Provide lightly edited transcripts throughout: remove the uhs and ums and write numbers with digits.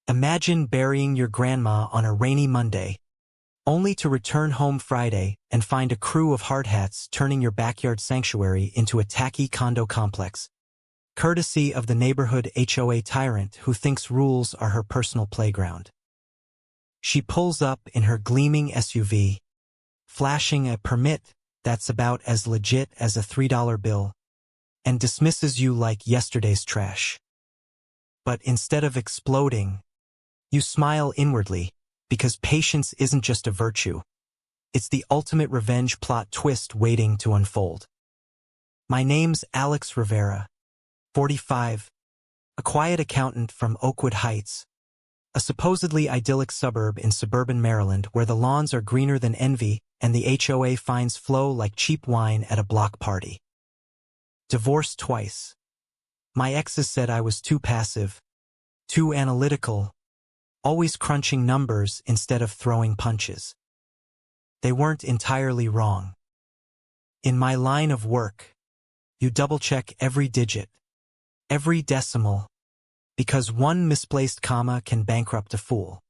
Imagine burying your grandma on a rainy Monday, only to return home Friday and find a crew of hardhats turning your backyard sanctuary into a tacky condo complex, courtesy of the neighborhood HOA tyrant who thinks rules are her personal playground. She pulls up in her gleaming SUV, flashing a permit that's about as legit as a $3 bill, and dismisses you like yesterday's trash. But instead of exploding, you smile inwardly, because patience isn't just a virtue. It's the ultimate revenge plot twist waiting to unfold. My name's Alex Rivera, 45, a quiet accountant from Oakwood Heights, a supposedly idyllic suburb in suburban Maryland where the lawns are greener than envy and the HOA fines flow like cheap wine at a block party. Divorced twice. My exes said I was too passive, too analytical, always crunching numbers instead of throwing punches. They weren't entirely wrong. In my line of work, you double-check every digit, every decimal, because one misplaced comma can bankrupt a fool.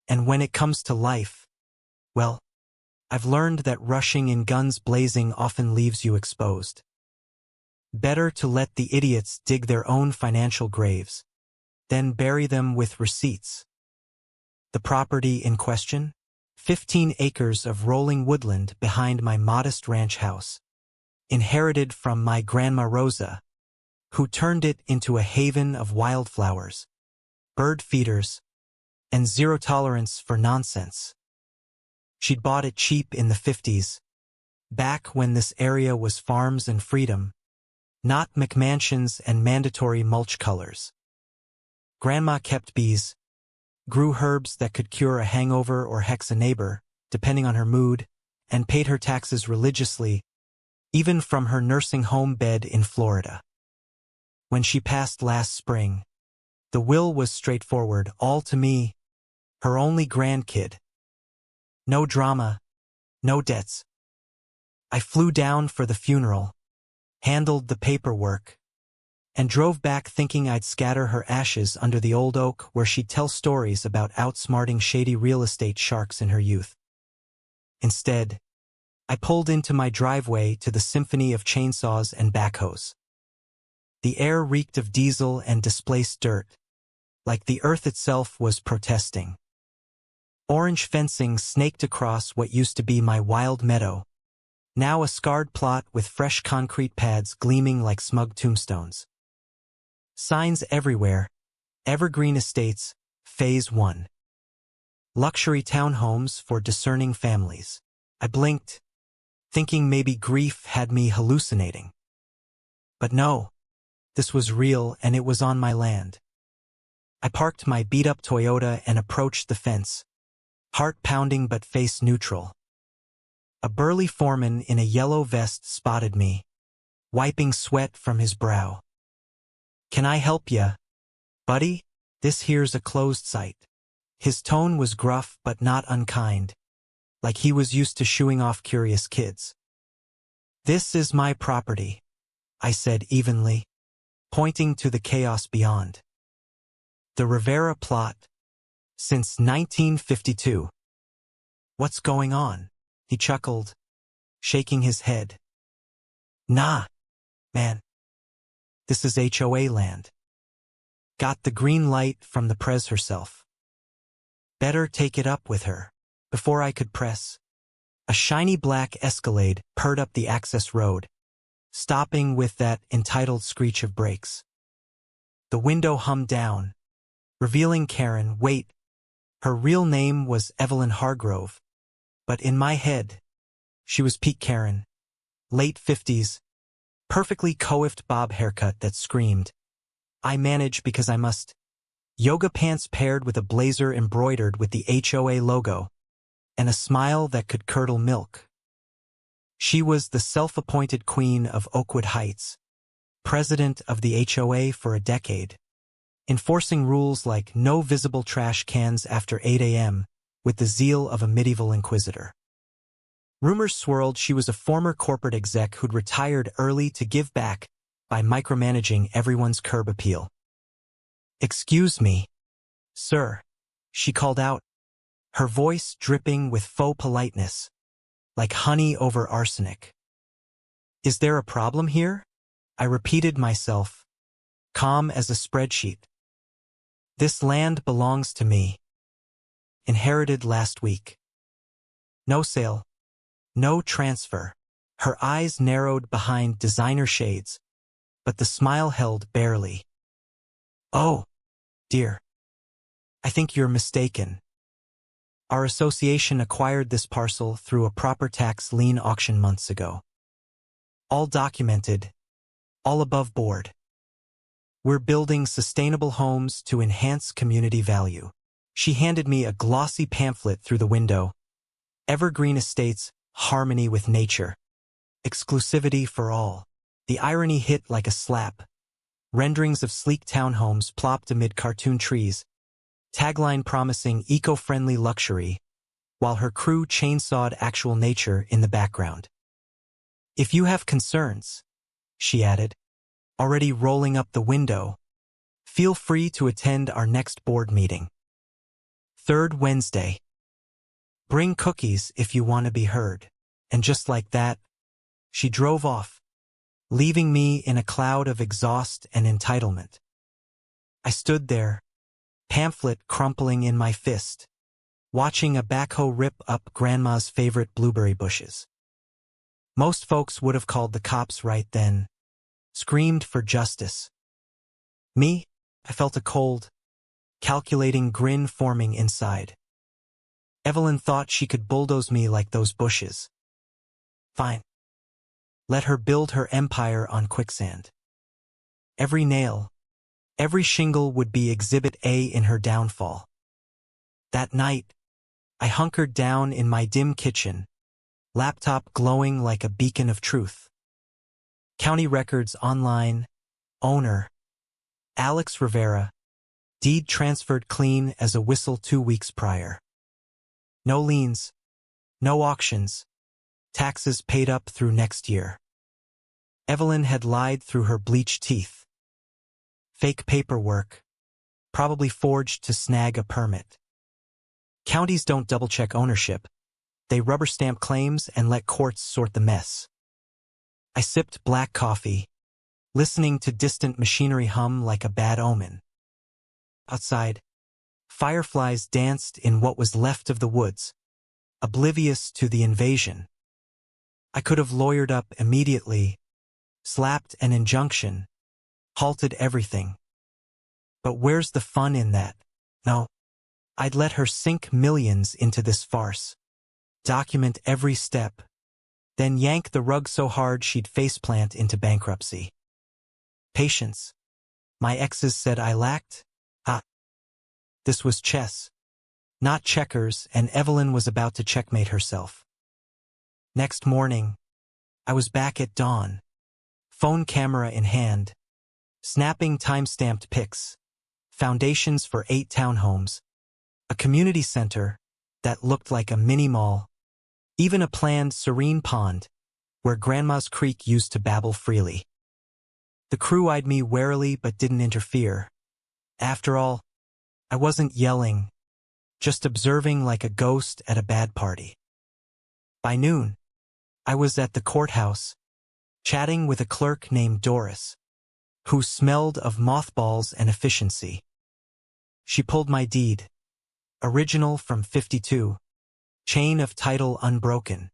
And when it comes to life, well, I've learned that rushing in guns blazing often leaves you exposed. Better to let the idiots dig their own financial graves, then bury them with receipts. The property in question? 15 acres of rolling woodland behind my modest ranch house, inherited from my Grandma Rosa, who turned it into a haven of wildflowers, bird feeders, and zero tolerance for nonsense. She'd bought it cheap in the 50s, back when this area was farms and freedom, not McMansions and mandatory mulch colors. Grandma kept bees, grew herbs that could cure a hangover or hex a neighbor, depending on her mood, and paid her taxes religiously, even from her nursing home bed in Florida. When she passed last spring, the will was straightforward, all to me, her only grandkid. No drama, no debts. I flew down for the funeral, handled the paperwork, and drove back thinking I'd scatter her ashes under the old oak where she'd tell stories about outsmarting shady real estate sharks in her youth. Instead, I pulled into my driveway to the symphony of chainsaws and backhoes. The air reeked of diesel and displaced dirt, like the earth itself was protesting. Orange fencing snaked across what used to be my wild meadow, now a scarred plot with fresh concrete pads gleaming like smug tombstones. Signs everywhere, Evergreen Estates, Phase 1. Luxury townhomes for discerning families. I blinked, thinking maybe grief had me hallucinating. But no, this was real and it was on my land. I parked my beat-up Toyota and approached the fence, heart pounding but face neutral. A burly foreman in a yellow vest spotted me, wiping sweat from his brow. "Can I help ya, buddy? This here's a closed site." His tone was gruff but not unkind, like he was used to shooing off curious kids. "This is my property," I said evenly, pointing to the chaos beyond. "The Rivera plot. Since 1952. "What's going on?" he chuckled, shaking his head. "Nah, man. This is HOA land. Got the green light from the Prez herself. Better take it up with her." Before I could press, a shiny black Escalade purred up the access road, stopping with that entitled screech of brakes. The window hummed down, revealing Karen. Wait, her real name was Evelyn Hargrove, but in my head, she was Pete Karen, late 50s, perfectly coiffed bob haircut that screamed, "I manage because I must." Yoga pants paired with a blazer embroidered with the HOA logo, and a smile that could curdle milk. She was the self-appointed queen of Oakwood Heights, president of the HOA for a decade, enforcing rules like no visible trash cans after 8 a.m. with the zeal of a medieval inquisitor. Rumors swirled she was a former corporate exec who'd retired early to give back by micromanaging everyone's curb appeal. "Excuse me, Sir, she called out, her voice dripping with faux politeness, like honey over arsenic. Is there a problem here? I repeated myself, calm as a spreadsheet. This land belongs to me. Inherited last week. No sale. No transfer. Her eyes narrowed behind designer shades, but the smile held barely. Oh, dear. I think you're mistaken. Our association acquired this parcel through a proper tax lien auction months ago. All documented, all above board. We're building sustainable homes to enhance community value. She handed me a glossy pamphlet through the window. Evergreen Estates, harmony with nature. Exclusivity for all. The irony hit like a slap. Renderings of sleek townhomes plopped amid cartoon trees. Tagline promising eco-friendly luxury, while her crew chainsawed actual nature in the background. If you have concerns, she added, already rolling up the window, feel free to attend our next board meeting. Third Wednesday. Bring cookies if you want to be heard. And just like that, she drove off, leaving me in a cloud of exhaust and entitlement. I stood there, pamphlet crumpling in my fist, watching a backhoe rip up Grandma's favorite blueberry bushes. Most folks would have called the cops right then, screamed for justice. Me, I felt a cold, calculating grin forming inside. Evelyn thought she could bulldoze me like those bushes. Fine. Let her build her empire on quicksand. Every nail, every shingle would be Exhibit A in her downfall. That night, I hunkered down in my dim kitchen, laptop glowing like a beacon of truth. County records online, owner, Alex Rivera, deed transferred clean as a whistle 2 weeks prior. No liens, no auctions, taxes paid up through next year. Evelyn had lied through her bleached teeth. Fake paperwork, probably forged to snag a permit. Counties don't double-check ownership. They rubber-stamp claims and let courts sort the mess. I sipped black coffee, listening to distant machinery hum like a bad omen. Outside, fireflies danced in what was left of the woods, oblivious to the invasion. I could have lawyered up immediately, slapped an injunction, halted everything. But where's the fun in that? No. I'd let her sink millions into this farce, document every step, then yank the rug so hard she'd faceplant into bankruptcy. Patience. My exes said I lacked? This was chess, not checkers, and Evelyn was about to checkmate herself. Next morning, I was back at dawn, phone camera in hand, snapping time-stamped pics, foundations for 8 townhomes, a community center that looked like a mini-mall, even a planned serene pond where Grandma's creek used to babble freely. The crew eyed me warily but didn't interfere. After all, I wasn't yelling, just observing like a ghost at a bad party. By noon, I was at the courthouse, chatting with a clerk named Doris, who smelled of mothballs and efficiency. She pulled my deed, original from '52, chain of title unbroken.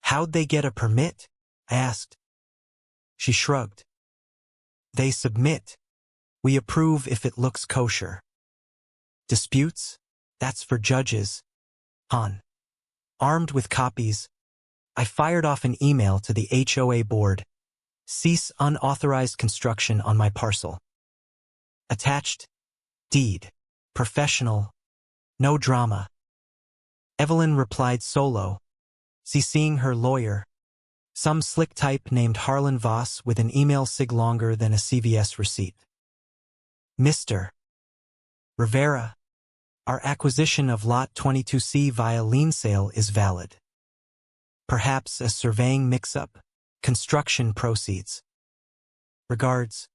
How'd they get a permit? I asked. She shrugged. They submit. We approve if it looks kosher. Disputes? That's for judges. Hon. Armed with copies, I fired off an email to the HOA board. Cease unauthorized construction on my parcel. Attached. Deed. Professional. No drama. Evelyn replied solo, CCing her lawyer, some slick type named Harlan Voss with an email sig longer than a CVS receipt. Mr. Rivera, our acquisition of Lot 22C via lien sale is valid. Perhaps a surveying mix-up, construction proceeds. Regards,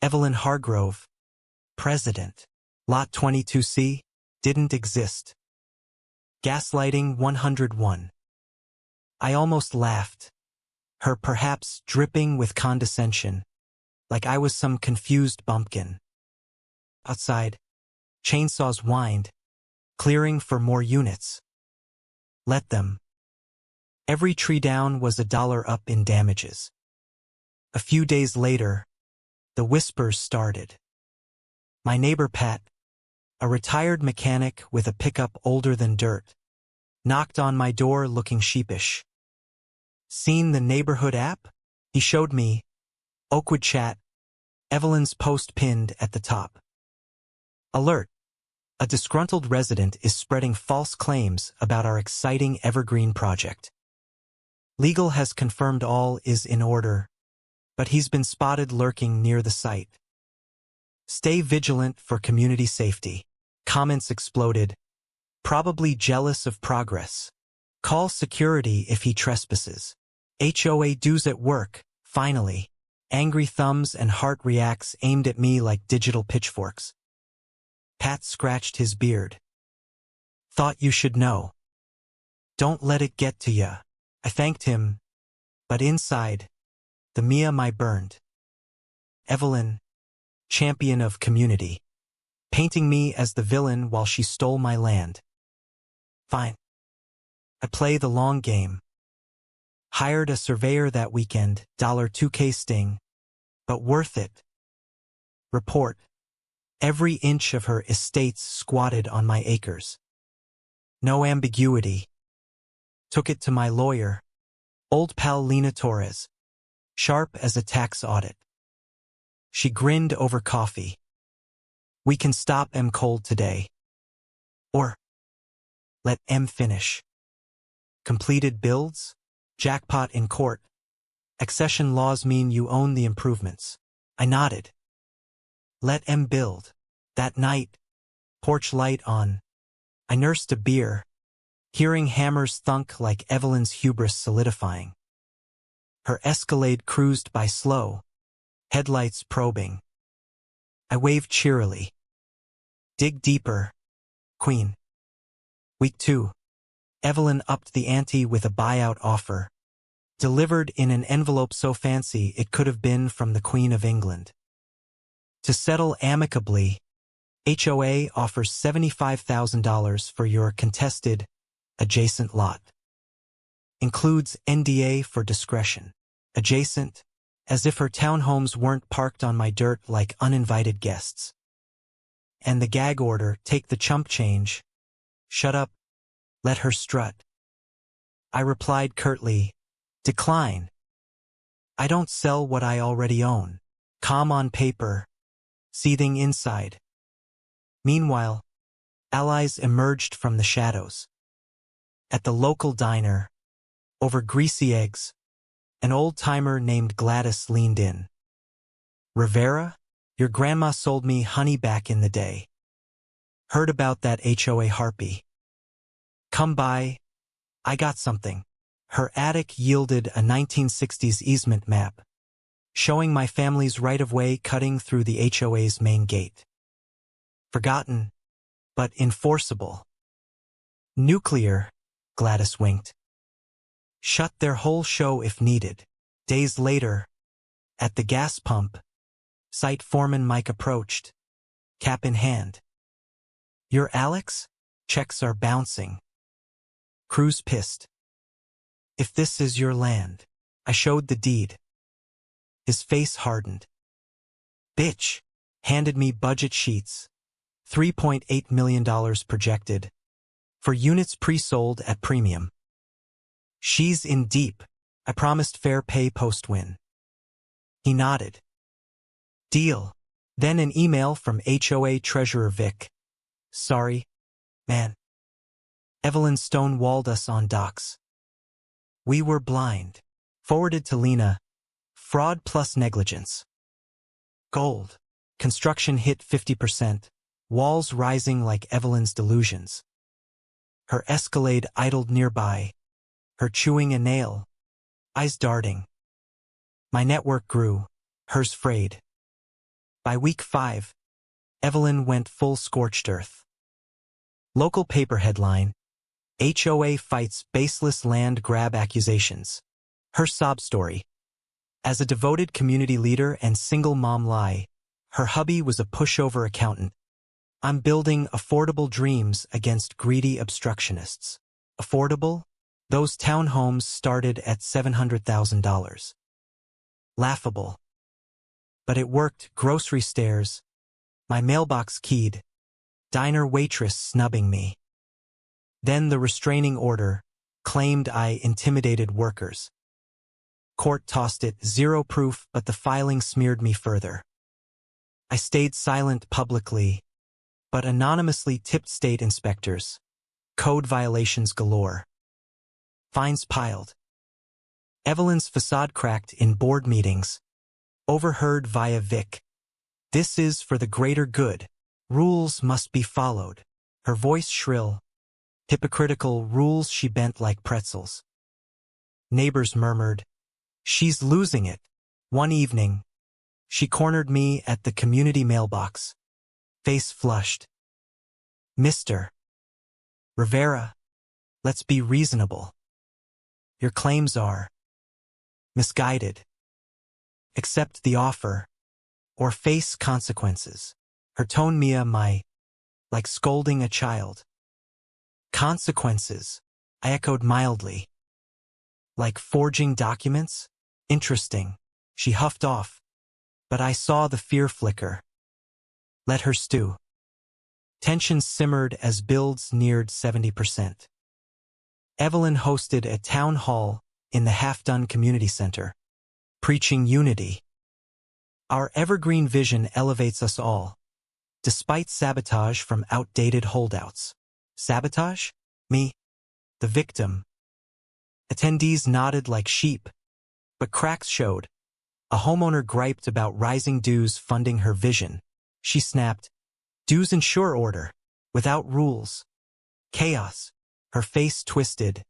Evelyn Hargrove, President. Lot 22C didn't exist. Gaslighting 101. I almost laughed, her perhaps dripping with condescension, like I was some confused bumpkin. Outside, chainsaws whined, clearing for more units. Let them. Every tree down was $1 up in damages. A few days later, the whispers started. My neighbor Pat, a retired mechanic with a pickup older than dirt, knocked on my door looking sheepish. Seen the neighborhood app? He showed me. Oakwood chat, Evelyn's post pinned at the top. Alert! A disgruntled resident is spreading false claims about our exciting evergreen project. Legal has confirmed all is in order, but he's been spotted lurking near the site. Stay vigilant for community safety. Comments exploded. Probably jealous of progress. Call security if he trespasses. HOA dues at work, finally. Angry thumbs and heart reacts aimed at me like digital pitchforks. Pat scratched his beard. Thought you should know. Don't let it get to ya. I thanked him, but inside, the Mia my burned. Evelyn, champion of community, painting me as the villain while she stole my land. Fine. I play the long game. Hired a surveyor that weekend, $2K sting, but worth it. Report. Every inch of her estate's squatted on my acres. No ambiguity. Took it to my lawyer, old pal Lena Torres, sharp as a tax audit. She grinned over coffee. We can stop M cold today. Or let M finish. Completed builds? Jackpot in court. Accession laws mean you own the improvements. I nodded. Let M build. That night, porch light on. I nursed a beer, hearing hammers thunk like Evelyn's hubris solidifying. Her Escalade cruised by slow, headlights probing. I waved cheerily. Dig deeper, Queen. Week 2. Evelyn upped the ante with a buyout offer, delivered in an envelope so fancy it could have been from the Queen of England. To settle amicably, HOA offers $75,000 for your contested, adjacent lot. Includes NDA for discretion. Adjacent, as if her townhomes weren't parked on my dirt like uninvited guests. And the gag order, take the chump change. Shut up. Let her strut. I replied curtly, decline. I don't sell what I already own. Calm on paper, seething inside. Meanwhile, allies emerged from the shadows. At the local diner, over greasy eggs, an old-timer named Gladys leaned in. Rivera, your grandma sold me honey back in the day. Heard about that HOA harpy. Come by, I got something. Her attic yielded a 1960s easement map, showing my family's right-of-way cutting through the HOA's main gate. Forgotten, but enforceable. Nuclear, Gladys winked. Shut their whole show if needed. Days later, at the gas pump, site foreman Mike approached, cap in hand. You're Alex? Checks are bouncing. Crew's pissed. If this is your land. I showed the deed. His face hardened. Bitch. Handed me budget sheets. $3.8 million projected. For units pre-sold at premium. She's in deep. I promised fair pay post-win. He nodded. Deal. Then an email from HOA Treasurer Vic. Sorry, man. Evelyn stonewalled us on docs. We were blind. Forwarded to Lena. Fraud plus negligence. Gold. Construction hit 50%. Walls rising like Evelyn's delusions. Her Escalade idled nearby. Her chewing a nail. Eyes darting. My network grew. Hers frayed. By week 5, Evelyn went full scorched earth. Local paper headline: HOA fights baseless land grab accusations. Her sob story. As a devoted community leader and single mom lie, her hubby was a pushover accountant. I'm building affordable dreams against greedy obstructionists. Affordable? Those townhomes started at $700,000. Laughable. But it worked. Grocery stairs. My mailbox keyed. Diner waitress snubbing me. Then the restraining order claimed I intimidated workers. Court tossed it, zero proof, but the filing smeared me further. I stayed silent publicly, but anonymously tipped state inspectors. Code violations galore. Fines piled. Evelyn's facade cracked in board meetings. Overheard via Vic. This is for the greater good. Rules must be followed. Her voice shrill. Hypocritical rules she bent like pretzels. Neighbors murmured, "She's losing it." One evening, she cornered me at the community mailbox. Face flushed. "Mr. Rivera, let's be reasonable. Your claims are misguided. Accept the offer, or face consequences." Her tone like scolding a child. Consequences, I echoed mildly. Like forging documents? Interesting. She huffed off, but I saw the fear flicker. Let her stew. Tension simmered as builds neared 70%. Evelyn hosted a town hall in the half-done community center, preaching unity. Our evergreen vision elevates us all, despite sabotage from outdated holdouts. Sabotage? Me? The victim. Attendees nodded like sheep, but cracks showed. A homeowner griped about rising dues funding her vision. She snapped, "Dues ensure order, without rules. Chaos." Her face twisted.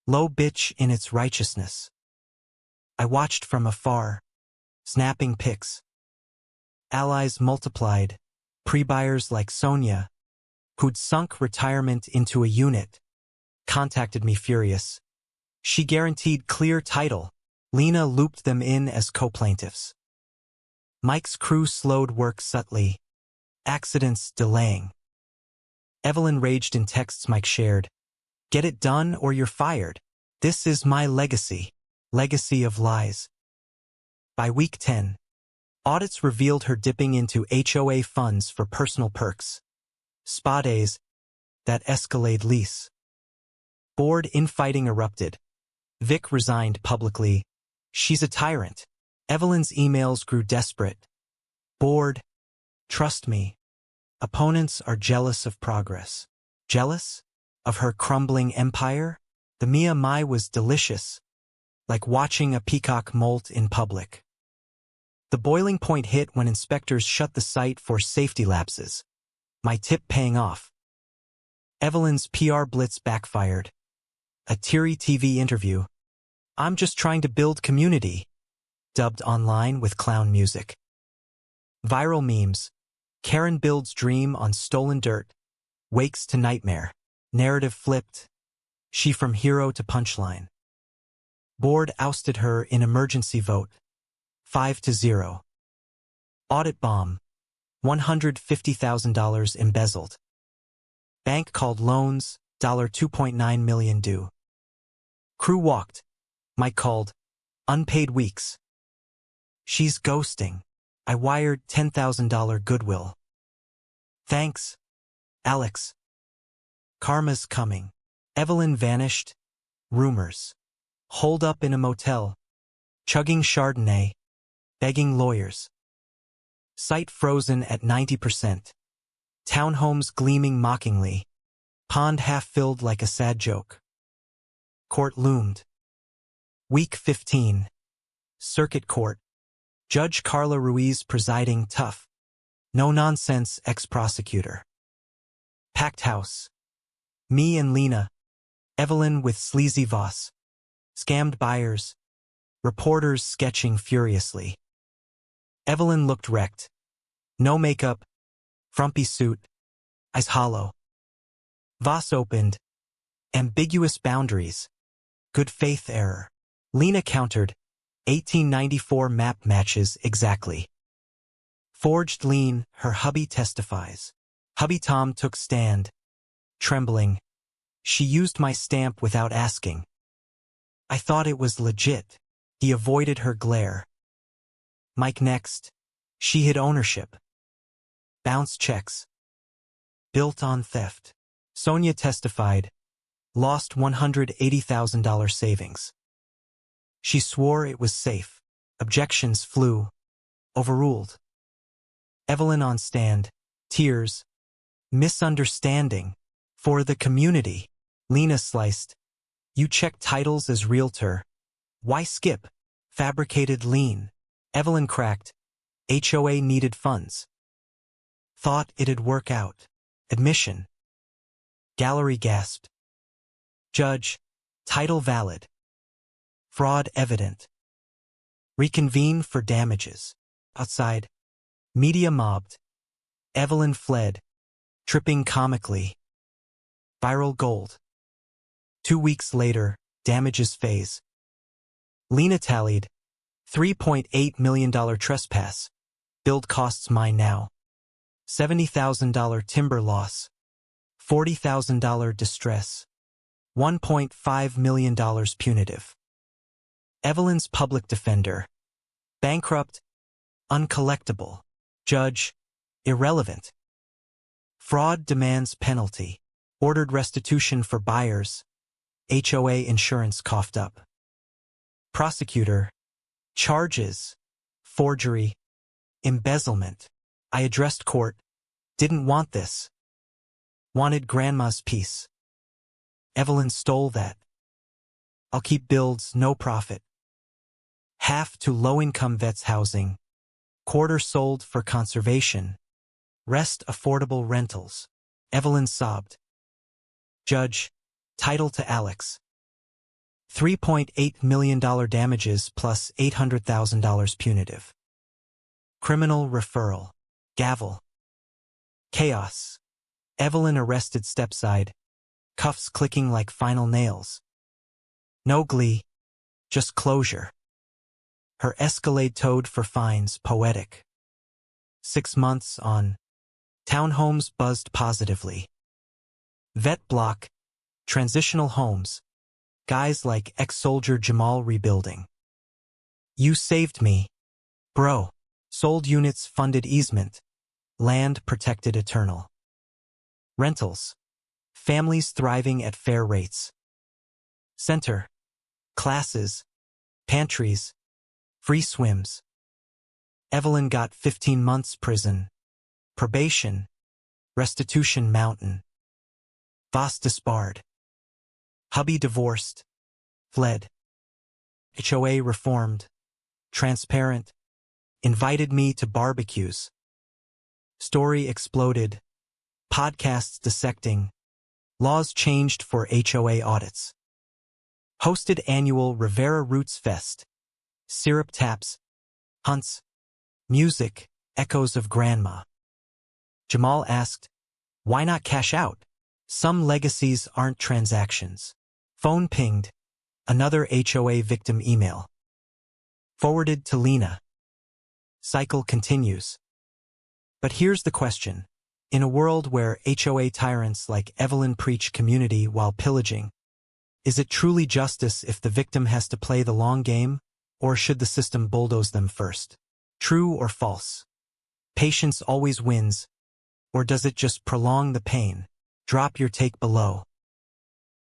Low bitch in its righteousness. I watched from afar, snapping pics. Allies multiplied, pre-buyers like Sonia, who'd sunk retirement into a unit, contacted me furious. She guaranteed clear title. Lena looped them in as co-plaintiffs. Mike's crew slowed work subtly, accidents delaying. Evelyn raged in texts Mike shared. "Get it done or you're fired. This is my legacy. Legacy of lies." By week 10, audits revealed her dipping into HOA funds for personal perks. Spa days that Escalade lease. Board infighting erupted. Vic resigned publicly. "She's a tyrant." Evelyn's emails grew desperate. "Board, trust me. Opponents are jealous of progress." Jealous? Of her crumbling empire? The Mia Mai was delicious, like watching a peacock molt in public. The boiling point hit when inspectors shut the site for safety lapses. My tip paying off. Evelyn's PR blitz backfired. A teary TV interview. "I'm just trying to build community," dubbed online with clown music. Viral memes. Karen builds dream on stolen dirt. Wakes to nightmare. Narrative flipped. She from hero to punchline. Board ousted her in emergency vote. 5-0. Audit bomb. $150,000 embezzled. Bank called loans, $2.9 million due. Crew walked. Mike called. Unpaid weeks. She's ghosting. I wired $10,000 goodwill. Thanks, Alex. Karma's coming. Evelyn vanished. Rumors. Holed up in a motel. Chugging Chardonnay. Begging lawyers. Site frozen at 90%. Townhomes gleaming mockingly. Pond half filled like a sad joke. Court loomed. Week 15. Circuit Court. Judge Carla Ruiz presiding, tough. No-nonsense ex-prosecutor. Packed house. Me and Lena. Evelyn with sleazy Voss. Scammed buyers. Reporters sketching furiously. Evelyn looked wrecked. No makeup, Frumpy suit, eyes hollow. Voss opened. Ambiguous boundaries. Good faith error. Lena countered. 1894 map matches exactly. Forged lien, her hubby testifies. Hubby Tom took stand. Trembling. She used my stamp without asking. I thought it was legit. He avoided her glare. Mike next. She hid ownership. Bounce checks. Built on theft. Sonia testified. Lost $180,000 savings. She swore it was safe. Objections flew. Overruled. Evelyn on stand. Tears. Misunderstanding. For the community. Lena sliced. You check titles as realtor. Why skip? Fabricated lien. Evelyn cracked. HOA needed funds. Thought it'd work out. Admission. Gallery gasped. Judge. Title valid. Fraud evident. Reconvene for damages. Outside. Media mobbed. Evelyn fled. Tripping comically. Viral gold. 2 weeks later, damages phase. Lena tallied. $3.8 million trespass. Build costs mine now. $70,000 timber loss. $40,000 distress. $1.5 million punitive. Evelyn's public defender. Bankrupt. Uncollectible. Judge. Irrelevant. Fraud demands penalty. Ordered restitution for buyers. HOA insurance coughed up. Prosecutor. Charges. Forgery. Embezzlement. I addressed court. Didn't want this. Wanted grandma's piece. Evelyn stole that. I'll keep builds, no profit. Half to low-income vets housing. Quarter sold for conservation. Rest affordable rentals. Evelyn sobbed. Judge. Title to Alex. $3.8 million damages plus $800,000 punitive. Criminal referral. Gavel. Chaos. Evelyn arrested stepside. Cuffs clicking like final nails. No glee. Just closure. Her Escalade towed for fines poetic. 6 months on. Townhomes buzzed positively. Vet block. Transitional homes. Guys like ex-soldier Jamal rebuilding. You saved me. Bro. Sold units funded easement. Land protected eternal. Rentals. Families thriving at fair rates. Center. Classes. Pantries. Free swims. Evelyn got 15 months prison. Probation. Restitution mountain. Voss disbarred. Hubby divorced. Fled. HOA reformed. Transparent. Invited me to barbecues. Story exploded. Podcasts dissecting. Laws changed for HOA audits. Hosted annual Rivera Roots Fest. Syrup taps. Hunts. Music. Echoes of grandma. Jamal asked, why not cash out? Some legacies aren't transactions. Phone pinged. Another HOA victim email. Forwarded to Lena. Cycle continues. But here's the question. In a world where HOA tyrants like Evelyn preach community while pillaging, is it truly justice if the victim has to play the long game, or should the system bulldoze them first? True or false? Patience always wins, or does it just prolong the pain? Drop your take below.